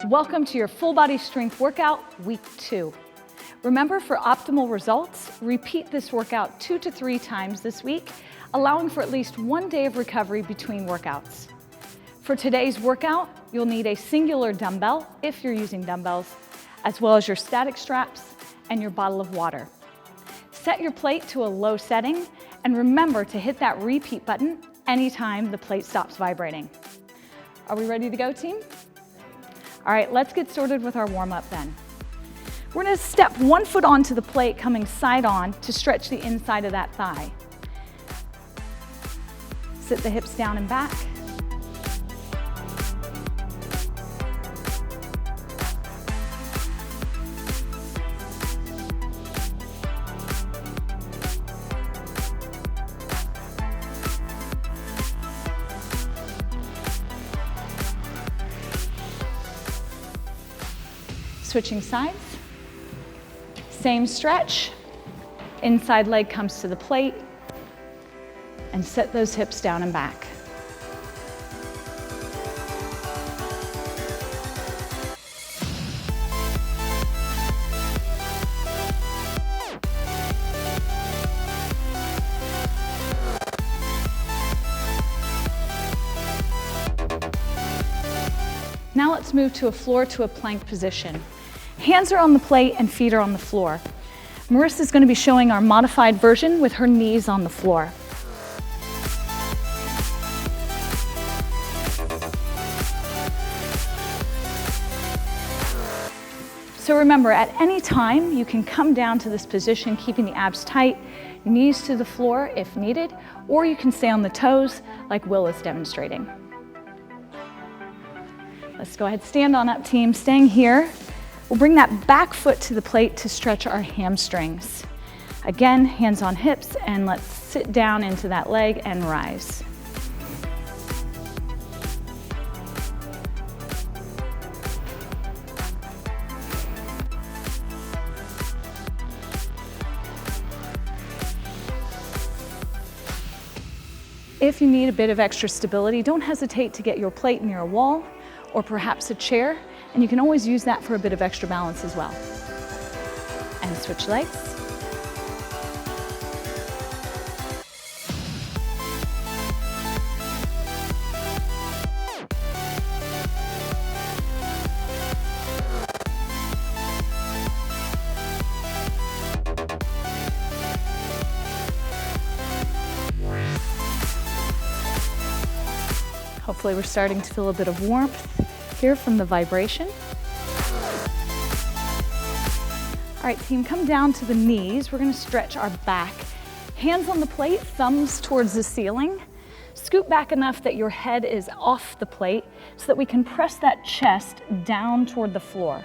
Welcome to your full body strength workout, week 2. Remember, for optimal results, repeat this workout 2 to 3 times this week, allowing for at least 1 day of recovery between workouts. For today's workout, you'll need a singular dumbbell, if you're using dumbbells, as well as your static straps and your bottle of water. Set your plate to a low setting, and remember to hit that repeat button anytime the plate stops vibrating. Are we ready to go, team? All right, let's get started with our warm-up then. We're gonna step 1 foot onto the plate, coming side on to stretch the inside of that thigh. Sit the hips down and back. Switching sides. Same stretch. Inside leg comes to the plate. And set those hips down and back. Now let's move to a floor to a plank position. Hands are on the plate and feet are on the floor. Marissa's going to be showing our modified version with her knees on the floor. So remember, at any time, you can come down to this position, keeping the abs tight, knees to the floor if needed, or you can stay on the toes like Will is demonstrating. Let's go ahead, stand on up, team. Staying here, we'll bring that back foot to the plate to stretch our hamstrings. Again, hands on hips, and let's sit down into that leg and rise. If you need a bit of extra stability, don't hesitate to get your plate near a wall or perhaps a chair, and you can always use that for a bit of extra balance as well. And switch legs. Hopefully we're starting to feel a bit of warmth here from the vibration. All right, team, come down to the knees. We're gonna stretch our back. Hands on the plate, thumbs towards the ceiling. Scoot back enough that your head is off the plate so that we can press that chest down toward the floor.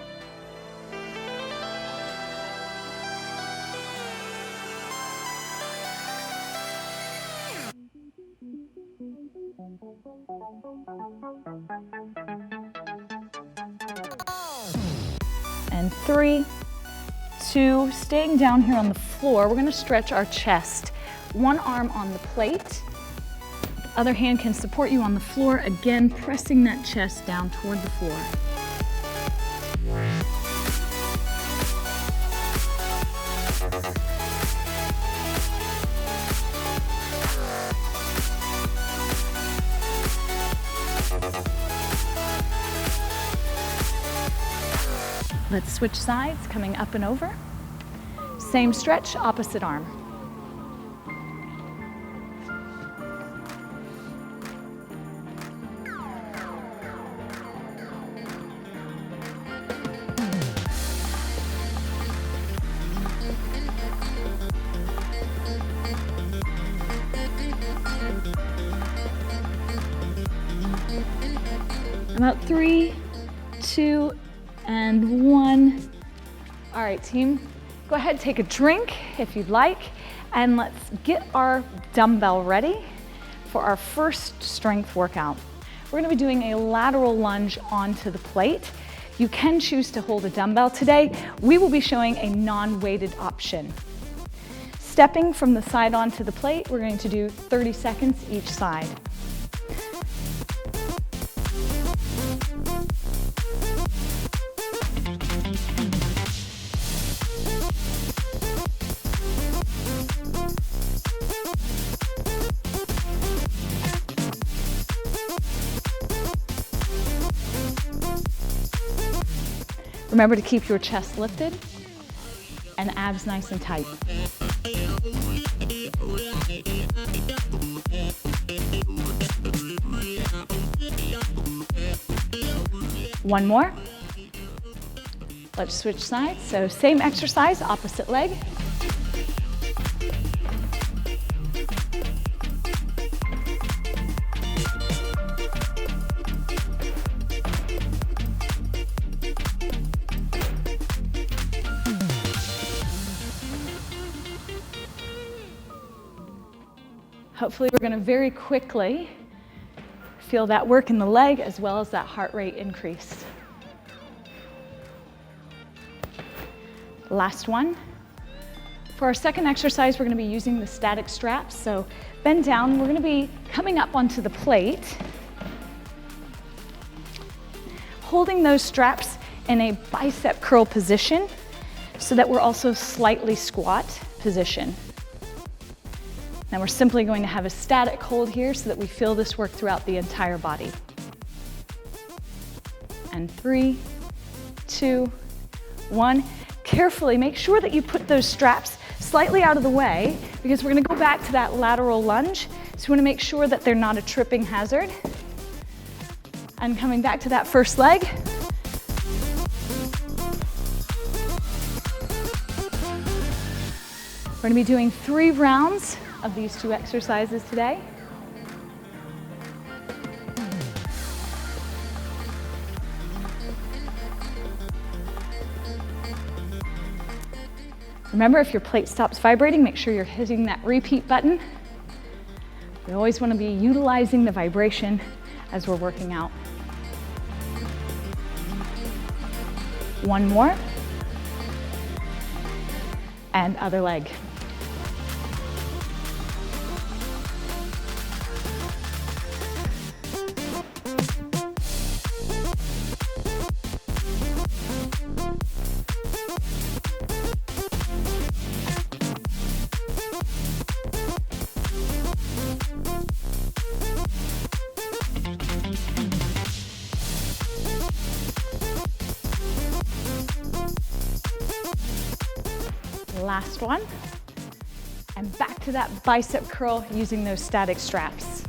And 3, 2, staying down here on the floor, we're gonna stretch our chest. One arm on the plate, the other hand can support you on the floor, again pressing that chest down toward the floor. Let's switch sides, coming up and over. Same stretch, opposite arm. About 3, 2, and 1. All right, team, go ahead, take a drink if you'd like, and let's get our dumbbell ready for our first strength workout. We're gonna be doing a lateral lunge onto the plate. You can choose to hold a dumbbell today. We will be showing a non-weighted option. stepping from the side onto the plate. We're going to do 30 seconds each side. Remember to keep your chest lifted and abs nice and tight. One more. Let's switch sides. So same exercise, opposite leg. Hopefully we're going to very quickly feel that work in the leg as well as that heart rate increase. Last one. For our second exercise, we're going to be using the static straps. So bend down. We're going to be coming up onto the plate, holding those straps in a bicep curl position so that we're also slightly squat position. Now we're simply going to have a static hold here so that we feel this work throughout the entire body. And 3, 2, 1. Carefully make sure that you put those straps slightly out of the way because we're going to go back to that lateral lunge. So we want to make sure that they're not a tripping hazard. And coming back to that first leg. We're going to be doing 3 rounds of these 2 exercises today. Remember, if your plate stops vibrating, make sure you're hitting that repeat button. We always want to be utilizing the vibration as we're working out. One more. And other leg. Last one, and back to that bicep curl using those static straps.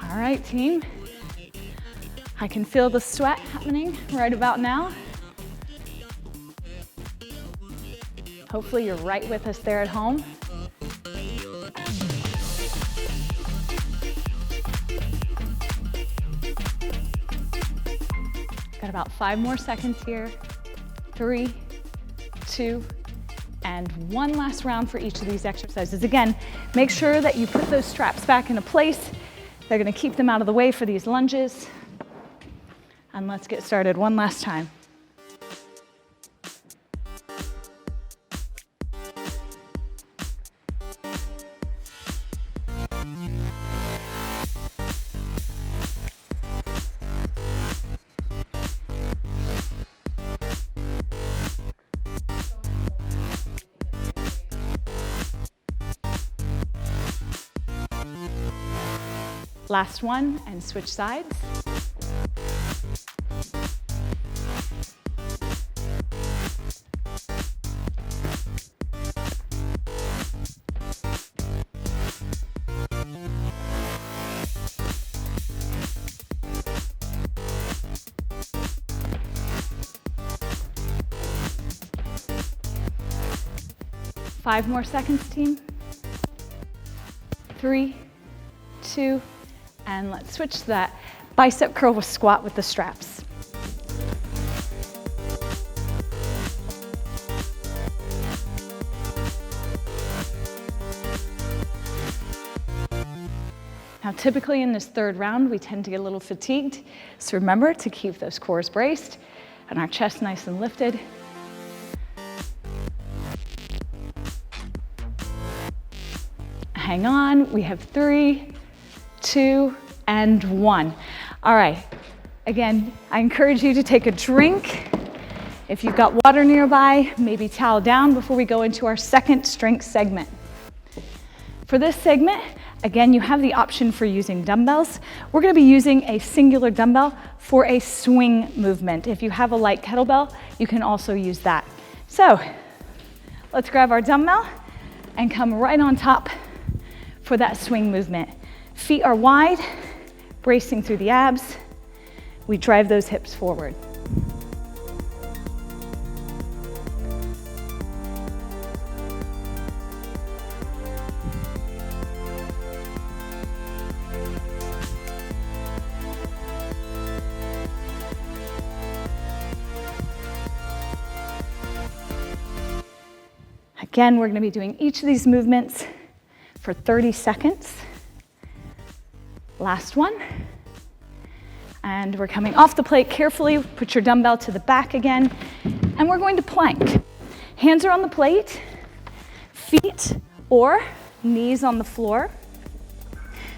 All right, team. I can feel the sweat happening right about now. Hopefully you're right with us there at home. Got about 5 more seconds here. 3, 2, and 1 last round for each of these exercises. Again, make sure that you put those straps back into place. They're going to keep them out of the way for these lunges. And let's get started one last time. Last one, and switch sides. Five more seconds, team. 3, 2, and let's switch to that bicep curl with squat with the straps. Now, typically in this third round, we tend to get a little fatigued. So remember to keep those cores braced and our chest nice and lifted. Hang on, we have 3, 2, and 1. All right, again, I encourage you to take a drink. If you've got water nearby, maybe towel down before we go into our second strength segment. For this segment, again, you have the option for using dumbbells. We're gonna be using a singular dumbbell for a swing movement. If you have a light kettlebell, you can also use that. So, let's grab our dumbbell and come right on top for that swing movement. Feet are wide, bracing through the abs. We drive those hips forward. Again, we're going to be doing each of these movements for 30 seconds. Last one. And we're coming off the plate carefully. Put your dumbbell to the back again. And we're going to plank. Hands are on the plate, feet or knees on the floor.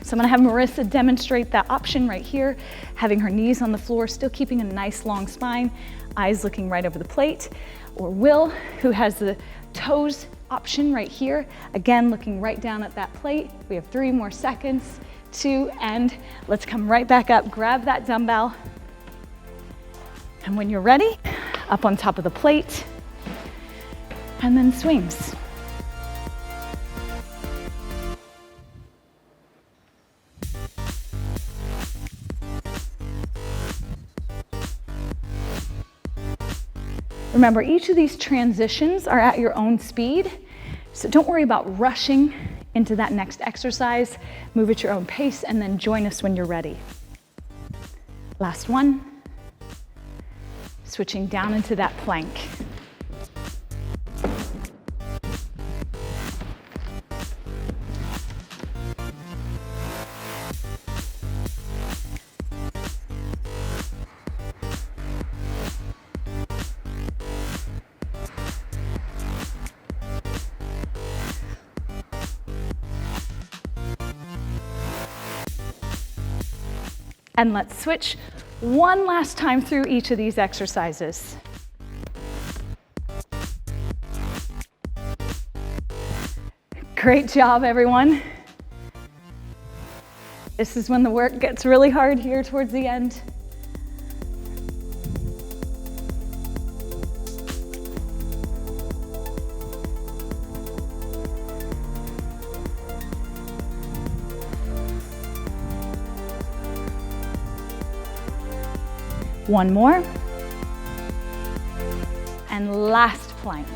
So I'm going to have Marissa demonstrate that option right here, having her knees on the floor, still keeping a nice long spine, eyes looking right over the plate. Or Will, who has the toes option right here, again looking right down at that plate. We have 3 more seconds, 2, and let's come right back up. Grab that dumbbell, and when you're ready, up on top of the plate, and then swings. Remember, each of these transitions are at your own speed, so don't worry about rushing into that next exercise. Move at your own pace and then join us when you're ready. Last one. Switching down into that plank. And let's switch one last time through each of these exercises. Great job, everyone. This is when the work gets really hard here towards the end. One more. And last plank.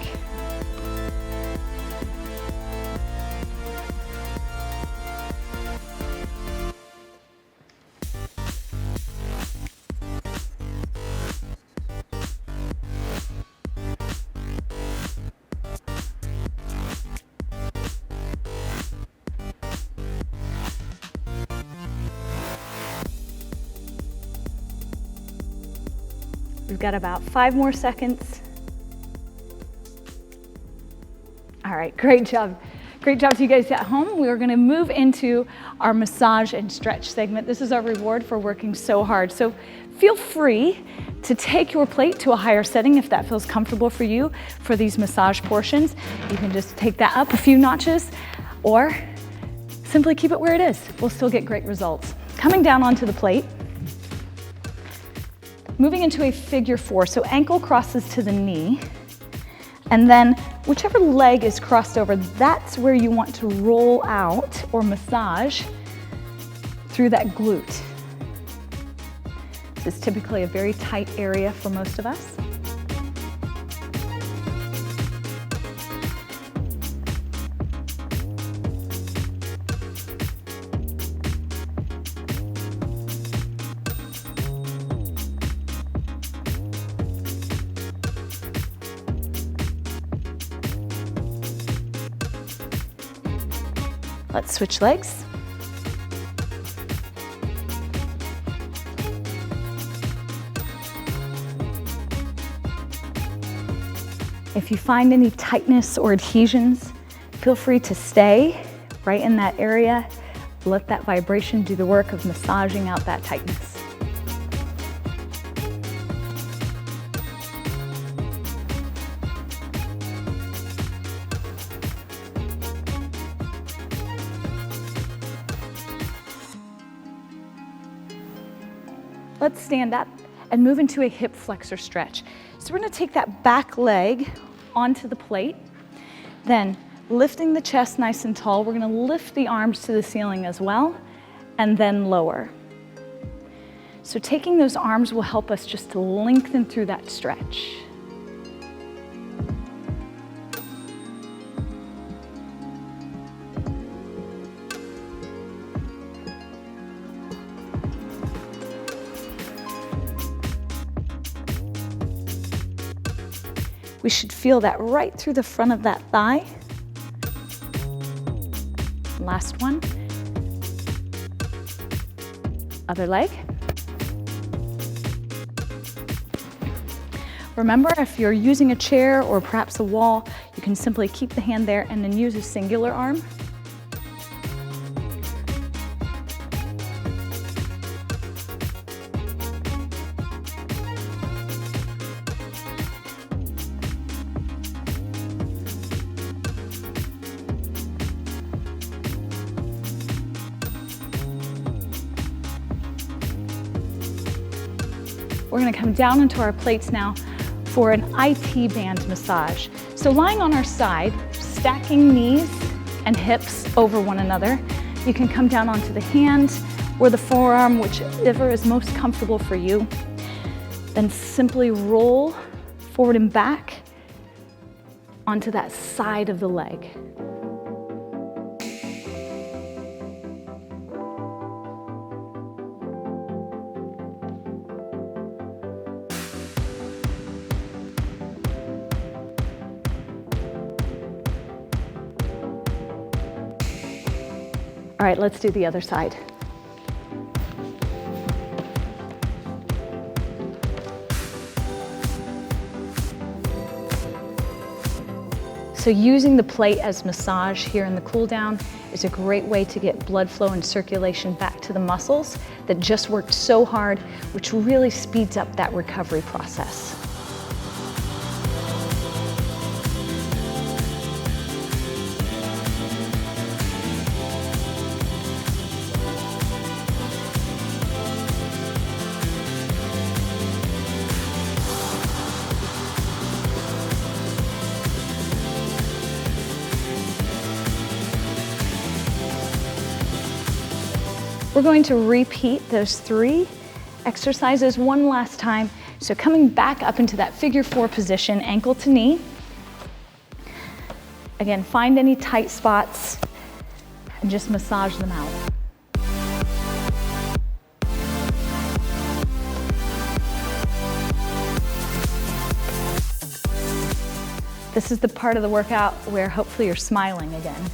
We've got about 5 more seconds. All right, great job. Great job to you guys at home. We are gonna move into our massage and stretch segment. This is our reward for working so hard. So feel free to take your plate to a higher setting if that feels comfortable for you for these massage portions. You can just take that up a few notches or simply keep it where it is. We'll still get great results. Coming down onto the plate. Moving into a figure 4, so ankle crosses to the knee, and then whichever leg is crossed over, that's where you want to roll out or massage through that glute. This is typically a very tight area for most of us. Let's switch legs. If you find any tightness or adhesions, feel free to stay right in that area. Let that vibration do the work of massaging out that tightness. Let's stand up and move into a hip flexor stretch. So we're gonna take that back leg onto the plate, then lifting the chest nice and tall, we're gonna lift the arms to the ceiling as well, and then lower. So taking those arms will help us just to lengthen through that stretch. We should feel that right through the front of that thigh. Last one. Other leg. Remember, if you're using a chair or perhaps a wall, you can simply keep the hand there and then use a singular arm. We're gonna come down into our plates now for an IT band massage. So lying on our side, stacking knees and hips over one another, you can come down onto the hand or the forearm, whichever is most comfortable for you. Then simply roll forward and back onto that side of the leg. All right, let's do the other side. So using the plate as massage here in the cool down is a great way to get blood flow and circulation back to the muscles that just worked so hard, which really speeds up that recovery process. We're going to repeat those 3 exercises one last time. So coming back up into that figure 4 position, ankle to knee. Again, find any tight spots and just massage them out. This is the part of the workout where hopefully you're smiling again.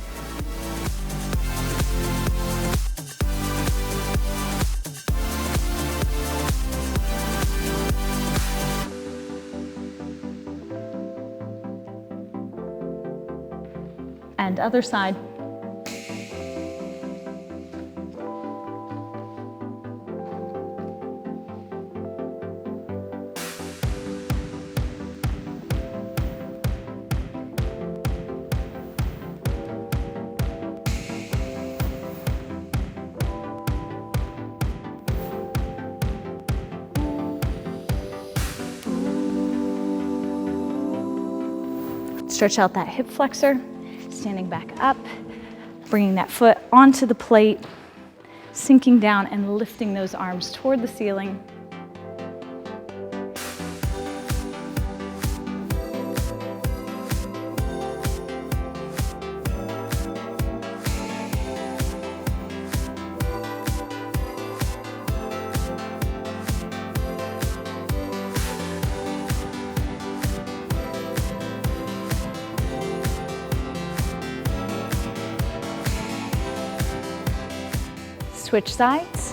And other side. Stretch out that hip flexor. Standing back up, bringing that foot onto the plate, sinking down and lifting those arms toward the ceiling. Switch sides.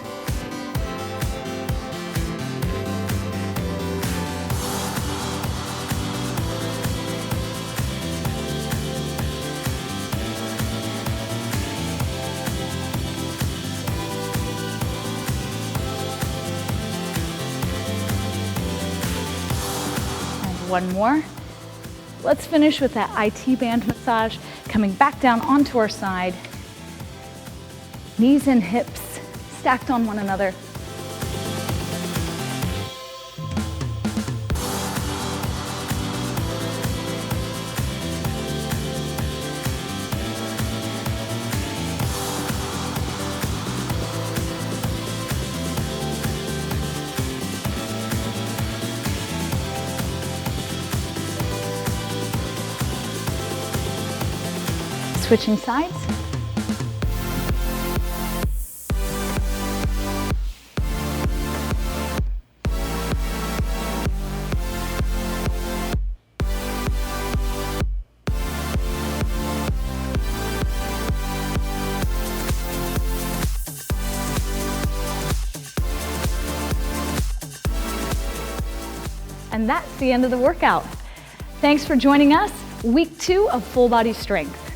One more. Let's finish with that IT band massage, coming back down onto our side. Knees and hips stacked on one another. Switching sides. And that's the end of the workout. Thanks for joining us. Week 2 of Full Body Strength.